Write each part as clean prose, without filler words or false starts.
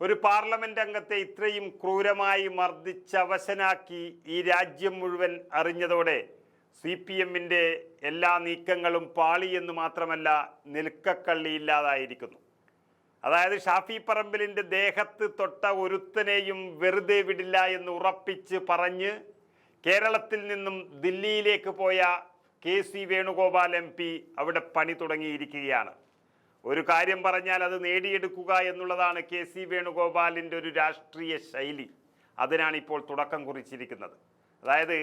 ഒരു പാർലമെന്റ് അംഗത്തെ ഇത്രയും ക്രൂരമായി മർദ്ദിച്ചവശനാക്കി ഈ രാജ്യം മുഴുവൻ അറിഞ്ഞതോടെ CPM-ന്റെ എല്ലാ നീക്കങ്ങളും പാളിയെന്ന് മാത്രമല്ല നിൽക്കക്കള്ളിയില്ലാതായിരിക്കുന്നു. അതായത് ഷാഫി പറമ്പിലിൻ്റെ ദേഹത്ത് തൊട്ട ഒരുത്തനെയും വെറുതെ വിടില്ല എന്ന് ഉറപ്പിച്ച് പറഞ്ഞ് കേരളത്തിൽ നിന്നും ദില്ലിയിലേക്ക് പോയ KC വേണുഗോപാൽ MP അവിടെ പണി തുടങ്ങിയിരിക്കുകയാണ്. ഒരു കാര്യം പറഞ്ഞാൽ അത് നേടിയെടുക്കുക എന്നുള്ളതാണ് KC വേണുഗോപാലിൻ്റെ ഒരു രാഷ്ട്രീയ ശൈലി. അതിനാണ് ഇപ്പോൾ തുടക്കം കുറിച്ചിരിക്കുന്നത്. അതായത്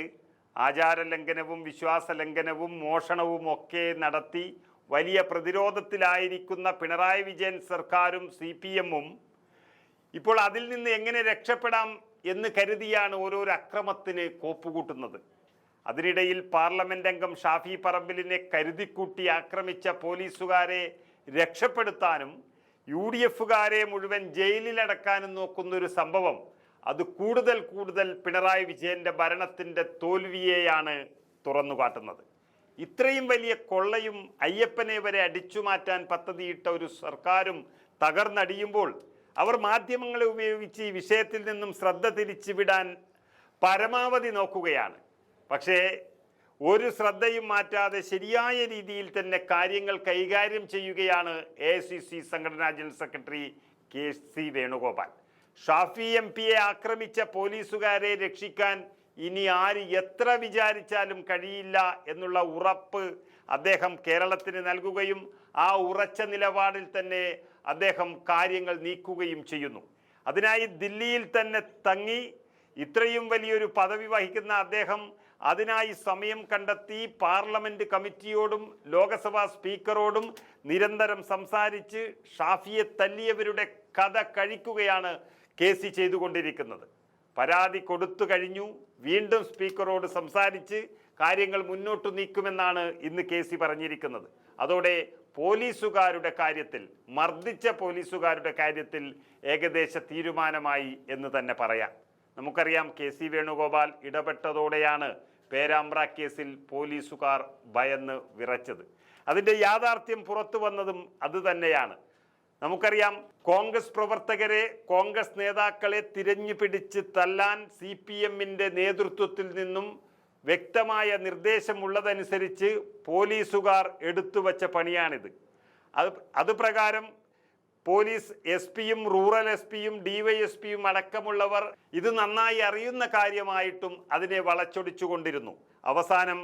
ആചാരലംഘനവും വിശ്വാസലംഘനവും മോഷണവും ഒക്കെ നടത്തി വലിയ പ്രതിരോധത്തിലായിരിക്കുന്ന പിണറായി വിജയൻ സർക്കാരും CPM-ഉം ഇപ്പോൾ അതിൽ നിന്ന് എങ്ങനെ രക്ഷപ്പെടാം എന്ന് കരുതിയാണ് ഓരോരോ അക്രമത്തിന് കോപ്പുകൂട്ടുന്നത്. അതിനിടയിൽ പാർലമെന്റ് അംഗം ഷാഫി പറമ്പിലിനെ കരുതിക്കൂട്ടി ആക്രമിച്ച പോലീസുകാരെ രക്ഷപ്പെടുത്താനും UDF-കാരെ മുഴുവൻ ജയിലിലടക്കാനും നോക്കുന്നൊരു സംഭവം അത് കൂടുതൽ പിണറായി വിജയൻ്റെ ഭരണത്തിൻ്റെ തോൽവിയെയാണ് തുറന്നുകാട്ടുന്നത്. ഇത്രയും വലിയ കൊള്ളയും അയ്യപ്പനെ വരെ അടിച്ചുമാറ്റാൻ പദ്ധതിയിട്ട ഒരു സർക്കാരും തകർന്നടിയുമ്പോൾ അവർ മാധ്യമങ്ങളെ ഉപയോഗിച്ച് ഈ വിഷയത്തിൽ നിന്നും ശ്രദ്ധ തിരിച്ചുവിടാൻ പരമാവധി നോക്കുകയാണ്. പക്ഷേ ഒരു ശ്രദ്ധയും മാറ്റാതെ ശരിയായ രീതിയിൽ തന്നെ കാര്യങ്ങൾ കൈകാര്യം ചെയ്യുകയാണ് AICC സംഘടനാ general secretary KC Venugopal. Shafi MP-യെ ആക്രമിച്ച പോലീസുകാരെ രക്ഷിക്കാൻ ഇനി ആര് എത്ര വിചാരിച്ചാലും കഴിയില്ല എന്നുള്ള ഉറപ്പ് അദ്ദേഹം കേരളത്തിന് നൽകുകയും ആ ഉറച്ച നിലപാടിൽ തന്നെ അദ്ദേഹം കാര്യങ്ങൾ നീക്കുകയും ചെയ്യുന്നു. അതിനായി ദില്ലിയിൽ തന്നെ തങ്ങി ഇത്രയും വലിയൊരു പദവി വഹിക്കുന്ന അദ്ദേഹം അതിനായി സമയം കണ്ടെത്തി പാർലമെന്റ് കമ്മിറ്റിയോടും ലോകസഭാ സ്പീക്കറോടും നിരന്തരം സംസാരിച്ച് ഷാഫിയെ തല്ലിയവരുടെ കഥ കഴിക്കുകയാണ് KC ചെയ്തുകൊണ്ടിരിക്കുന്നത്. പരാതി കൊടുത്തു കഴിഞ്ഞു, വീണ്ടും സ്പീക്കറോട് സംസാരിച്ച് കാര്യങ്ങൾ മുന്നോട്ട് നീക്കുമെന്നാണ് ഇന്ന് KC പറഞ്ഞിരിക്കുന്നത്. അതോടെ പോലീസുകാരുടെ കാര്യത്തിൽ, മർദ്ദിച്ച പോലീസുകാരുടെ കാര്യത്തിൽ ഏകദേശ തീരുമാനമായി എന്ന് തന്നെ പറയാം. നമുക്കറിയാം KC വേണുഗോപാൽ ഇടപെട്ടതോടെയാണ് പേരാമ്പ്ര കേസിൽ പോലീസുകാർ ഭയന്ന് വിറച്ചത്. അതിൻ്റെ യാഥാർത്ഥ്യം പുറത്തു വന്നതും അതുതന്നെയാണ്. നമുക്കറിയാം കോൺഗ്രസ് പ്രവർത്തകരെ, കോൺഗ്രസ് നേതാക്കളെ തിരഞ്ഞു പിടിച്ച് തല്ലാൻ CPM-ന്റെ നേതൃത്വത്തിൽ നിന്നും വ്യക്തമായ നിർദ്ദേശമുള്ളതനുസരിച്ച് പോലീസുകാർ എടുത്തുവച്ച പണിയാണിത്. അത് പ്രകാരം പോലീസ് SP-യും റൂറൽ SP-യും DYSP-യും അടക്കമുള്ളവർ ഇത് നന്നായി അറിയുന്ന കാര്യമായിട്ടും അതിനെ വളച്ചൊടിച്ചുകൊണ്ടിരുന്നു. അവസാനം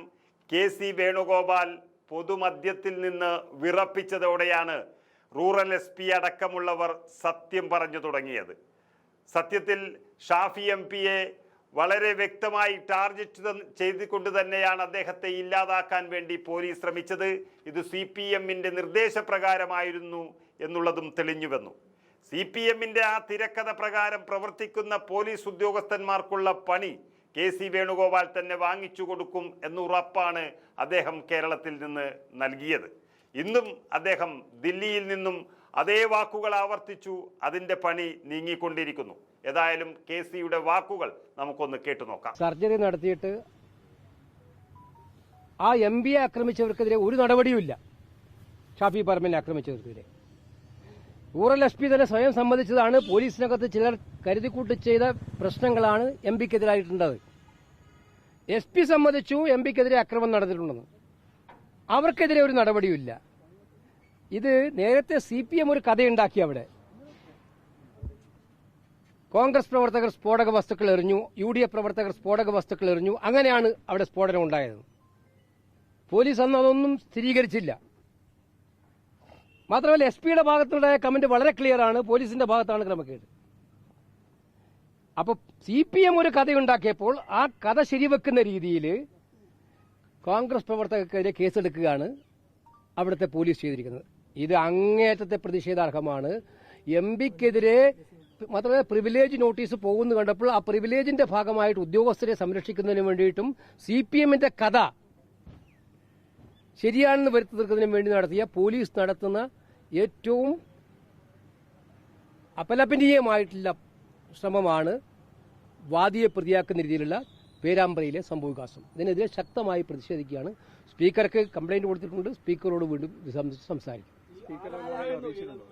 KC വേണുഗോപാൽ പൊതുമധ്യത്തിൽ നിന്ന് വിറപ്പിച്ചതോടെയാണ് റൂറൽ SP അടക്കമുള്ളവർ സത്യം പറഞ്ഞു തുടങ്ങിയത്. സത്യത്തിൽ ഷാഫി MP-യെ വളരെ വ്യക്തമായി ടാർഗറ്റ് ചെയ്തുകൊണ്ട് തന്നെയാണ് അദ്ദേഹത്തെ ഇല്ലാതാക്കാൻ വേണ്ടി പോലീസ് ശ്രമിച്ചത്. ഇത് CPM-ന്റെ നിർദ്ദേശപ്രകാരമായിരുന്നു എന്നുള്ളതും തെളിഞ്ഞു വന്നു. CPM-ന്റെ ആ തിരക്കഥ പ്രകാരം പ്രവർത്തിക്കുന്ന പോലീസ് ഉദ്യോഗസ്ഥന്മാർക്കുള്ള പണി KC വേണുഗോപാൽ തന്നെ വാങ്ങിച്ചു കൊടുക്കും എന്നുറപ്പാണ് അദ്ദേഹം കേരളത്തിൽ നിന്ന് നൽകിയത്. ഇന്നും അദ്ദേഹം ദില്ലിയിൽ നിന്നും അതേ വാക്കുകൾ ആവർത്തിച്ചു. അതിൻ്റെ പണി നീങ്ങിക്കൊണ്ടിരിക്കുന്നു. ഏതായാലും KC-യുടെ വാക്കുകൾ നമുക്കൊന്ന് കേട്ടു നോക്കാം. സർജറി നടത്തിയിട്ട് ആ MP-യെ ആക്രമിച്ചവർക്കെതിരെ ഒരു നടപടിയുമില്ല. ഷാഫി പറമ്പിലിനെ ആക്രമിച്ചവർക്കെതിരെ റൂറൽ SP തന്നെ സ്വയം സമ്മതിച്ചതാണ്. പോലീസിനകത്ത് ചിലർ കരുതിക്കൂട്ടി ചെയ്ത പ്രശ്നങ്ങളാണ് MP-ക്കെതിരായിട്ടുള്ളത്. SP സമ്മതിച്ചു MP-ക്കെതിരെ അക്രമം നടന്നിട്ടുണ്ടെന്ന്. അവർക്കെതിരെ ഒരു നടപടിയുമില്ല. ഇത് നേരത്തെ CPM ഒരു കഥയുണ്ടാക്കി. അവിടെ കോൺഗ്രസ് പ്രവർത്തകർ സ്ഫോടക വസ്തുക്കൾ എറിഞ്ഞു, UDF പ്രവർത്തകർ സ്ഫോടക വസ്തുക്കൾ എറിഞ്ഞു. അങ്ങനെയാണ് അവിടെ സ്ഫോടനം ഉണ്ടായത്. പോലീസ് അന്ന് അതൊന്നും സ്ഥിരീകരിച്ചില്ല. മാത്രമല്ല SP-യുടെ ഭാഗത്തുണ്ടായ കമന്റ് വളരെ ക്ലിയർ ആണ്, പോലീസിന്റെ ഭാഗത്താണ് ക്രമക്കേട്. അപ്പൊ CPM ഒരു കഥയുണ്ടാക്കിയപ്പോൾ ആ കഥ ശരിവെക്കുന്ന രീതിയിൽ കോൺഗ്രസ് പ്രവർത്തകർക്കെതിരെ കേസെടുക്കുകയാണ് അവിടുത്തെ പോലീസ് ചെയ്തിരിക്കുന്നത്. ഇത് അങ്ങേയറ്റത്തെ പ്രതിഷേധാർഹമാണ്. MP-ക്കെതിരെ മാത്രമല്ല പ്രിവിലേജ് നോട്ടീസ് പോകുന്നു കണ്ടപ്പോൾ ആ പ്രിവിലേജിന്റെ ഭാഗമായിട്ട് ഉദ്യോഗസ്ഥരെ സംരക്ഷിക്കുന്നതിന് വേണ്ടിയിട്ടും CPM-ന്റെ കഥ ശരിയാണെന്ന് വരുത്തി തീർക്കുന്നതിന് വേണ്ടി നടത്തിയ പോലീസ് നടത്തുന്ന ഏറ്റവും അപലപനീയമായിട്ടുള്ള ശ്രമമാണ് വാദിയെ പ്രതിയാക്കുന്ന രീതിയിലുള്ള പേരാമ്പ്രയിലെ സംഭവവികാസം. ഇതിനെതിരെ ശക്തമായി പ്രതിഷേധിക്കുകയാണ്. സ്പീക്കർക്ക് കംപ്ലൈന്റ് കൊടുത്തിട്ടുണ്ട്. സ്പീക്കറോട് വീണ്ടും സംസാരിക്കും.